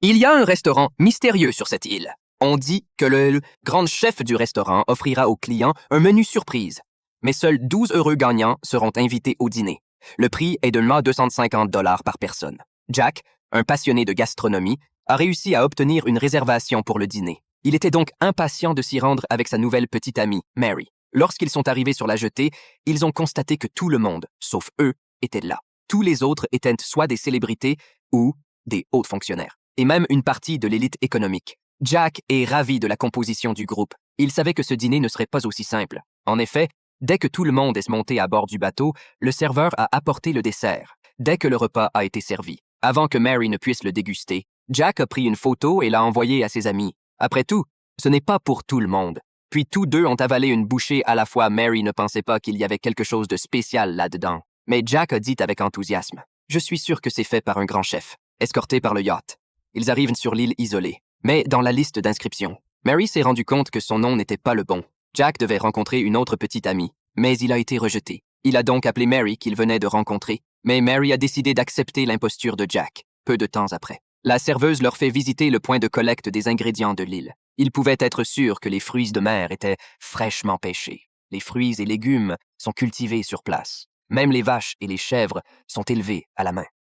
Il y a un restaurant mystérieux sur cette île. On dit que le grand chef du restaurant offrira aux clients un menu surprise. Mais seuls 12 heureux gagnants seront invités au dîner. Le prix est de 250 $ par personne. Jack, un passionné de gastronomie, a réussi à obtenir une réservation pour le dîner. Il était donc impatient de s'y rendre avec sa nouvelle petite amie, Mary. Lorsqu'ils sont arrivés sur la jetée, ils ont constaté que tout le monde, sauf eux, était là. Tous les autres étaient soit des célébrités ou des hauts fonctionnaires, et même une partie de l'élite économique. Jack est ravi de la composition du groupe. Il savait que ce dîner ne serait pas aussi simple. En effet, dès que tout le monde est monté à bord du bateau, le serveur a apporté le dessert. Dès que le repas a été servi, avant que Mary ne puisse le déguster, Jack a pris une photo et l'a envoyée à ses amis. Après tout, ce n'est pas pour tout le monde. Puis tous deux ont avalé une bouchée à la fois. Mary ne pensait pas qu'il y avait quelque chose de spécial là-dedans. Mais Jack a dit avec enthousiasme, « Je suis sûr que c'est fait par un grand chef, escorté par le yacht. » Ils arrivent sur l'île isolée. Mais dans la liste d'inscription, Mary s'est rendu compte que son nom n'était pas le bon. Jack devait rencontrer une autre petite amie, mais il a été rejeté. Il a donc appelé Mary qu'il venait de rencontrer, mais Mary a décidé d'accepter l'imposture de Jack, peu de temps après. La serveuse leur fait visiter le point de collecte des ingrédients de l'île. Ils pouvaient être sûrs que les fruits de mer étaient fraîchement pêchés. Les fruits et légumes sont cultivés sur place. Même les vaches et les chèvres sont élevés à la main.